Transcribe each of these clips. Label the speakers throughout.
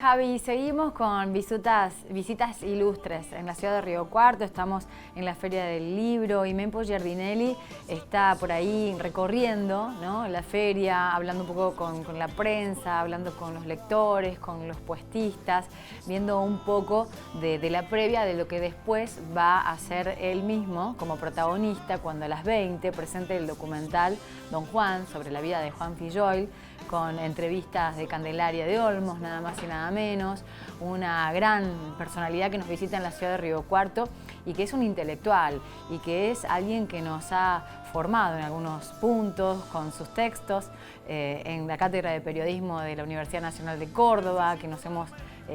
Speaker 1: Javi, seguimos con visitas ilustres en la ciudad de Río Cuarto. Estamos en la Feria del Libro y Mempo Giardinelli está por ahí recorriendo, ¿no?, la feria, hablando un poco con la prensa, hablando con los lectores, con los puestistas, viendo un poco de la previa de lo que después va a ser él mismo como protagonista cuando a las 20 presente el documental Don Juan, sobre la vida de Juan Filloil, con entrevistas de Candelaria de Olmos, nada más y nada menos, una gran personalidad que nos visita en la ciudad de Río Cuarto y que es un intelectual y que es alguien que nos ha formado en algunos puntos con sus textos en la Cátedra de Periodismo de la Universidad Nacional de Córdoba, que nos hemos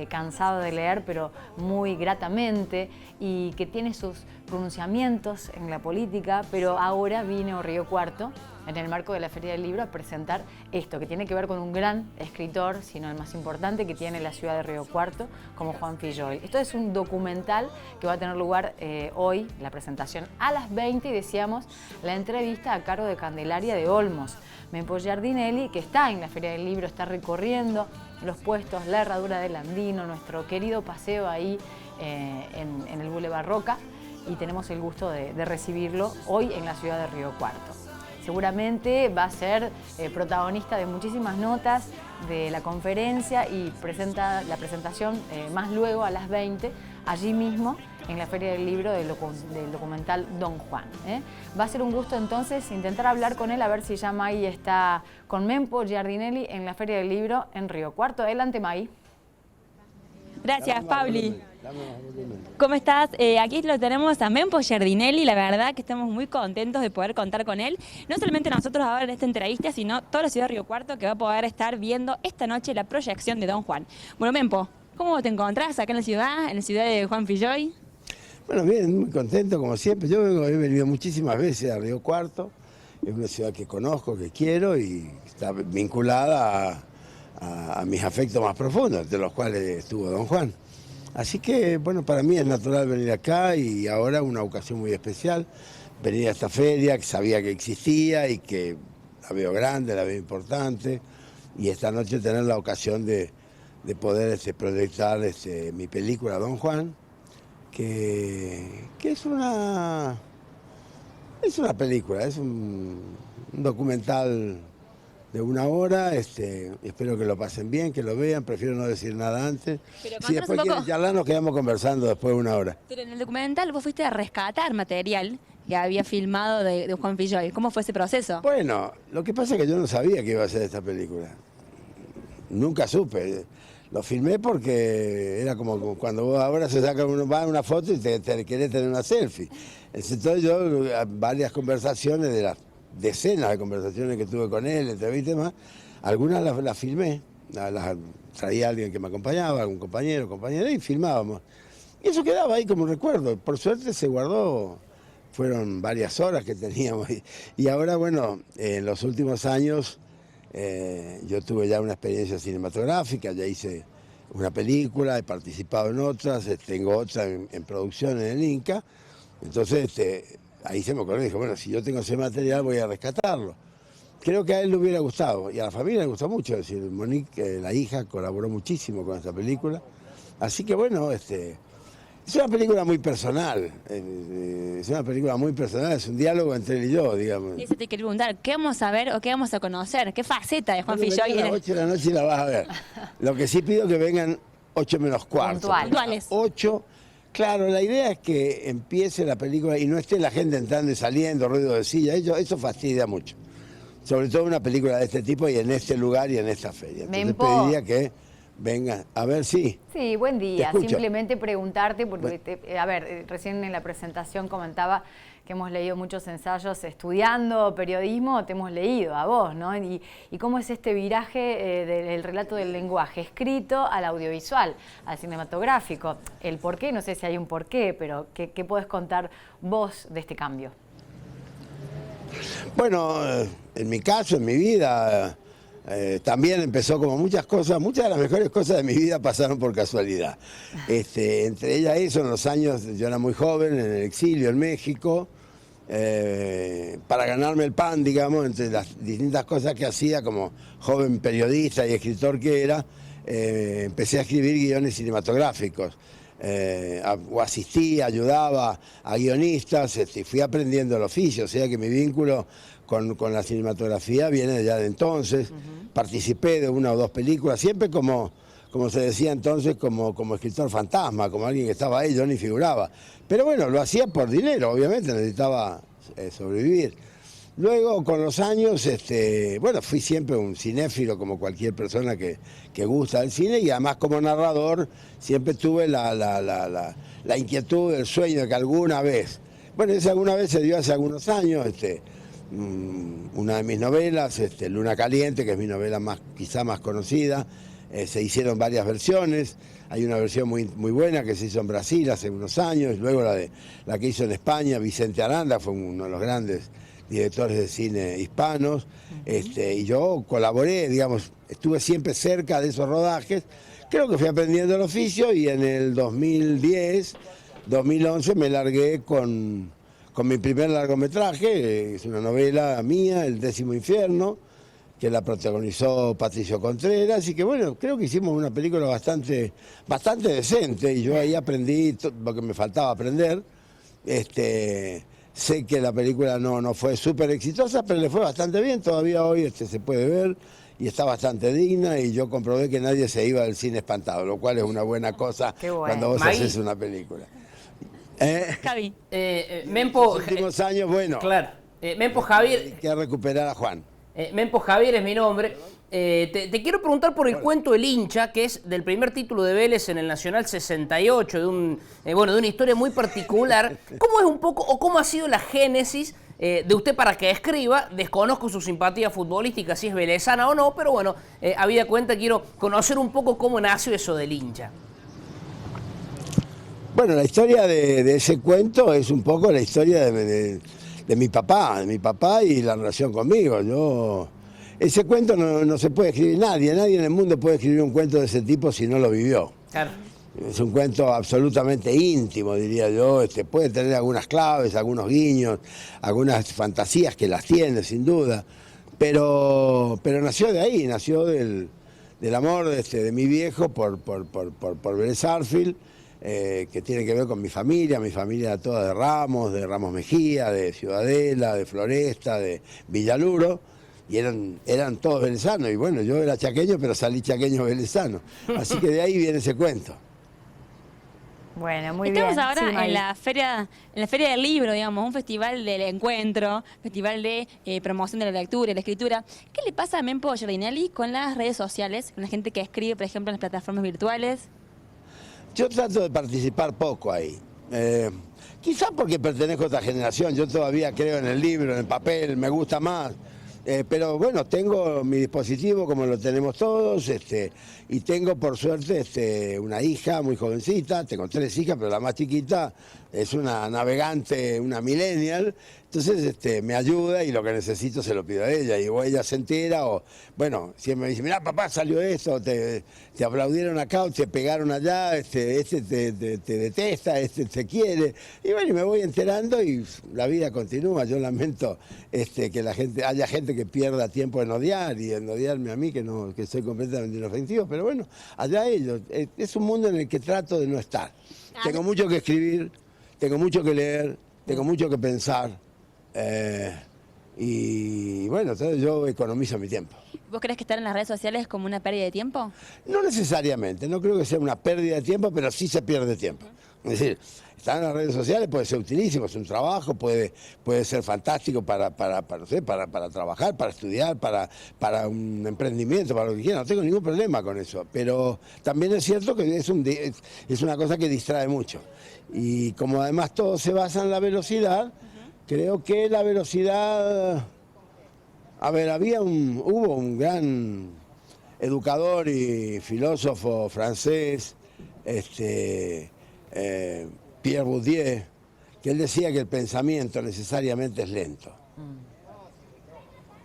Speaker 1: cansado de leer, pero muy gratamente, y que tiene sus pronunciamientos en la política, pero ahora vino a Río Cuarto, en el marco de la Feria del Libro, a presentar esto, que tiene que ver con un gran escritor, sino el más importante que tiene la ciudad de Río Cuarto, como Juan Filloil. Esto es un documental que va a tener lugar hoy, la presentación a las 20, y decíamos, la entrevista a cargo de Candelaria de Olmos. Mempo Giardinelli, que está en la Feria del Libro, está recorriendo los puestos, la Herradura del Andino, nuestro querido paseo ahí en el Boulevard Roca, y tenemos el gusto de recibirlo hoy en la ciudad de Río Cuarto. Seguramente va a ser protagonista de muchísimas notas de la conferencia y presenta la presentación más luego a las 20, allí mismo en la Feria del Libro del documental Don Juan. Va a ser un gusto entonces intentar hablar con él, a ver si ya Maggie está con Mempo Giardinelli en la Feria del Libro en Río Cuarto. Adelante, Maggie.
Speaker 2: Gracias, Pauli. ¿Cómo estás? Aquí lo tenemos a Mempo Giardinelli, la verdad que estamos muy contentos de poder contar con él. No solamente nosotros ahora en esta entrevista, sino toda la ciudad de Río Cuarto, que va a poder estar viendo esta noche la proyección de Don Juan. Bueno, Mempo, ¿cómo te encontrás acá en la ciudad de Juan Filloil?
Speaker 3: Bueno, bien, muy contento como siempre. Yo he venido muchísimas veces a Río Cuarto, es una ciudad que conozco, que quiero y está vinculada a mis afectos más profundos, entre los cuales estuvo Don Juan. Así que, bueno, para mí es natural venir acá y ahora una ocasión muy especial, venir a esta feria que sabía que existía y que la veo grande, la veo importante, y esta noche tener la ocasión de poder proyectar mi película Don Juan, que es una película, es un documental de 1 hora, espero que lo pasen bien, que lo vean, prefiero no decir nada antes.
Speaker 2: Pero
Speaker 3: si después quieren charlar, nos quedamos conversando después de 1 hora.
Speaker 2: Pero en el documental vos fuiste a rescatar material que había filmado de Juan Filloil. ¿Cómo fue ese proceso?
Speaker 3: Bueno, lo que pasa es que yo no sabía que iba a ser esta película. Nunca supe. Lo filmé porque era como cuando vos ahora se saca una foto y te querés tener una selfie. Entonces yo, varias conversaciones de las decenas de conversaciones que tuve con él, entrevistas y demás, algunas las filmé, las traía alguien que me acompañaba, algún compañero, compañera, y filmábamos. Y eso quedaba ahí como un recuerdo. Por suerte se guardó, fueron varias horas que teníamos. Y ahora, bueno, en los últimos años yo tuve ya una experiencia cinematográfica, ya hice una película, he participado en otras, tengo otra en producción en el Inca. Entonces, ahí se me ocurrió y dije, bueno, si yo tengo ese material voy a rescatarlo. Creo que a él le hubiera gustado y a la familia le gustó mucho. Es decir, Monique, la hija, colaboró muchísimo con esta película. Así que bueno, es una película muy personal. Es una película muy personal, es un diálogo entre él y yo, digamos.
Speaker 2: Y eso te quería preguntar, ¿qué vamos a ver o qué vamos a conocer? ¿Qué faceta de Juan Filloil?
Speaker 3: A las 8 de la noche la vas a ver. Lo que sí pido que vengan 8 menos cuarto.
Speaker 2: Puntuales.
Speaker 3: 8. Claro, la idea es que empiece la película y no esté la gente entrando y saliendo, ruido de silla, eso fastidia mucho. Sobre todo una película de este tipo y en este lugar y en esta feria. Entonces pediría que vengan, a ver si...
Speaker 1: Sí, buen día. Simplemente preguntarte, porque, a ver, recién en la presentación comentaba que hemos leído muchos ensayos estudiando periodismo, te hemos leído a vos, ¿no? Y cómo es este viraje del relato del lenguaje escrito al audiovisual, al cinematográfico. El porqué, no sé si hay un porqué, pero ¿qué podés contar vos de este cambio?
Speaker 3: Bueno, en mi caso, en mi vida, también empezó como muchas cosas, muchas de las mejores cosas de mi vida pasaron por casualidad. Entre ellas eso, en los años, yo era muy joven, en el exilio en México, para ganarme el pan, digamos, entre las distintas cosas que hacía como joven periodista y escritor que era, empecé a escribir guiones cinematográficos. O asistía, ayudaba a guionistas, y fui aprendiendo el oficio, o sea que mi vínculo con la cinematografía viene ya de entonces. Participé de 1 o 2 películas, siempre como se decía entonces, como escritor fantasma, como alguien que estaba ahí, yo ni figuraba. Pero bueno, lo hacía por dinero, obviamente, necesitaba sobrevivir. Luego, con los años, bueno, fui siempre un cinéfilo como cualquier persona que gusta del cine, y además como narrador siempre tuve la inquietud, el sueño de que alguna vez, bueno, esa alguna vez se dio hace algunos años, una de mis novelas, Luna Caliente, que es mi novela quizá más conocida, se hicieron varias versiones. Hay una versión muy buena que se hizo en Brasil hace unos años, luego la que hizo en España, Vicente Aranda, fue uno de los grandes directores de cine hispanos, y yo colaboré, digamos, estuve siempre cerca de esos rodajes. Creo que fui aprendiendo el oficio, y en el 2010, 2011 me largué con mi primer largometraje, es una novela mía, El 10º Infierno, que la protagonizó Patricio Contreras, y que bueno, creo que hicimos una película bastante decente, y yo ahí aprendí lo que me faltaba aprender. Sé que la película no fue súper exitosa, pero le fue bastante bien, todavía hoy se puede ver, y está bastante digna, y yo comprobé que nadie se iba del cine espantado, lo cual es una buena cosa cuando vos haces una película.
Speaker 2: Javi.
Speaker 4: Mempo,
Speaker 3: en los últimos años, bueno,
Speaker 4: claro. Mempo Javier.
Speaker 3: Hay que recuperar a Juan.
Speaker 4: Mempo Javier es mi nombre. Te quiero preguntar por el cuento El hincha, que es del primer título de Vélez en el Nacional 68, de una historia muy particular. ¿Cómo es un poco, o cómo ha sido la génesis de usted para que escriba? Desconozco su simpatía futbolística, si es velezana o no, pero bueno, habida cuenta, quiero conocer un poco cómo nació eso del hincha.
Speaker 3: Bueno, la historia de ese cuento es un poco la historia de mi papá y la relación conmigo. Ese cuento no se puede escribir nadie en el mundo puede escribir un cuento de ese tipo si no lo vivió.
Speaker 4: Claro.
Speaker 3: Es un cuento absolutamente íntimo, diría yo. Puede tener algunas claves, algunos guiños, algunas fantasías que las tiene, sin duda. Pero nació de ahí, nació del amor de mi viejo por Vélez Sarsfield, que tiene que ver con mi familia toda de Ramos Mejía, de Ciudadela, de Floresta, de Villaluro, y eran todos velezanos, y bueno, yo era chaqueño, pero salí chaqueño velezano, así que de ahí viene ese cuento.
Speaker 1: Bueno, muy
Speaker 2: Estamos
Speaker 1: bien.
Speaker 2: ahora
Speaker 1: Sí,
Speaker 2: en la feria del libro, digamos, un festival del encuentro, festival de promoción de la lectura y la escritura. ¿Qué le pasa a Mempo Giardinelli con las redes sociales, con la gente que escribe, por ejemplo, en las plataformas virtuales?
Speaker 3: Yo trato de participar poco ahí. Quizás porque pertenezco a otra generación, yo todavía creo en el libro, en el papel, me gusta más. Pero bueno, tengo mi dispositivo como lo tenemos todos, y tengo por suerte una hija muy jovencita, tengo 3 hijas, pero la más chiquita es una navegante, una millennial, entonces me ayuda, y lo que necesito se lo pido a ella, y o ella se entera, o bueno, siempre me dice, mirá papá, salió esto, te aplaudieron acá o te pegaron allá, te detesta, te quiere, y bueno, y me voy enterando y la vida continúa. Yo lamento que haya gente que pierda tiempo en odiar, y en odiarme a mí, que soy completamente inofensivo, pero bueno, allá ellos. Es un mundo en el que trato de no estar. Tengo mucho que escribir, tengo mucho que leer, tengo mucho que pensar, y bueno, entonces yo economizo mi tiempo.
Speaker 2: ¿Vos crees que estar en las redes sociales es como una pérdida de tiempo?
Speaker 3: No necesariamente, no creo que sea una pérdida de tiempo, pero sí se pierde tiempo. Es decir, estar en las redes sociales puede ser utilísimo, es un trabajo, puede ser fantástico para trabajar, para estudiar, para un emprendimiento, para lo que quiera. No tengo ningún problema con eso, pero también es cierto que es una cosa que distrae mucho. Y como además todo se basa en la velocidad, creo que la velocidad... A ver, hubo un gran educador y filósofo francés, Pierre Bourdieu, que él decía que el pensamiento necesariamente es lento.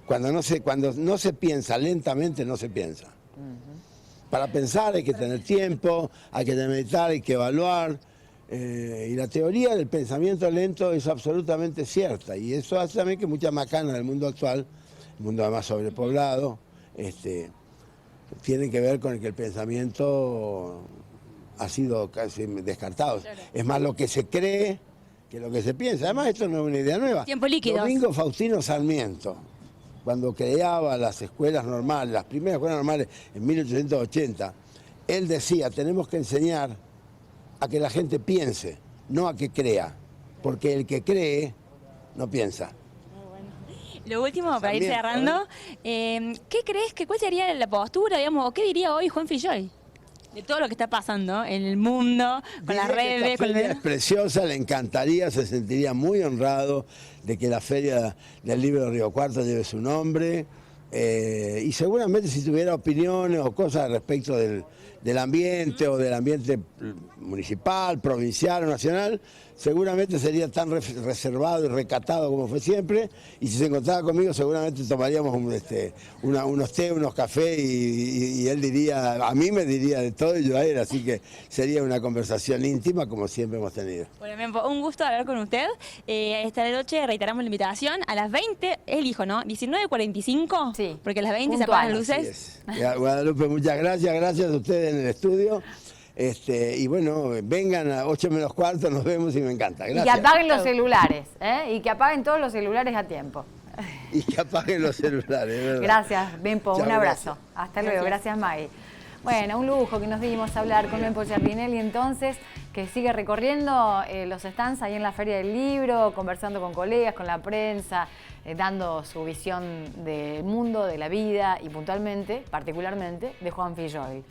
Speaker 3: Cuando no se piensa lentamente, no se piensa. Para pensar hay que tener tiempo, hay que meditar, hay que evaluar. Y la teoría del pensamiento lento es absolutamente cierta. Y eso hace también que muchas macanas del mundo actual, el mundo además sobrepoblado, tienen que ver con que el pensamiento ha sido casi descartado. Claro. Es más lo que se cree que lo que se piensa. Además, esto no es una idea nueva.
Speaker 2: Tiempo líquido.
Speaker 3: Domingo Faustino Sarmiento, cuando creaba las escuelas normales, las primeras escuelas normales en 1880, él decía, tenemos que enseñar a que la gente piense, no a que crea, porque el que cree no piensa.
Speaker 2: Lo último, para ir cerrando, ¿qué crees cuál sería la postura, digamos, o qué diría hoy Juan Filloy de todo lo que está pasando en el mundo, con las redes?
Speaker 3: Esta feria es preciosa, le encantaría, se sentiría muy honrado de que la Feria del Libro de Río Cuarto lleve su nombre, y seguramente si tuviera opiniones o cosas respecto del ambiente o del ambiente municipal, provincial o nacional, seguramente sería tan reservado y recatado como fue siempre, y si se encontraba conmigo seguramente tomaríamos unos té, unos cafés, y él diría, a mí me diría de todo y yo a él, así que sería una conversación íntima como siempre hemos tenido.
Speaker 2: Bueno, un gusto hablar con usted. Esta noche reiteramos la invitación a las 20, elijo, ¿no? 19:45,
Speaker 1: sí,
Speaker 2: porque a las 20
Speaker 1: puntual.
Speaker 2: se apagan las luces.
Speaker 3: Guadalupe, muchas gracias a ustedes en el estudio. Y bueno, vengan a 8 menos cuarto, nos vemos y me encanta. Gracias.
Speaker 1: Y que apaguen los celulares, ¿eh? Y que apaguen todos los celulares a tiempo.
Speaker 3: Y que apaguen los celulares, ¿verdad?
Speaker 1: Gracias, Mempo, un abrazo.
Speaker 3: Gracias.
Speaker 1: Hasta luego, gracias Maggie. Bueno, un lujo que nos dimos a hablar con Mempo Giardinelli entonces, que sigue recorriendo los stands ahí en la Feria del Libro, conversando con colegas, con la prensa, dando su visión del mundo, de la vida y puntualmente, particularmente, de Juan Filloy.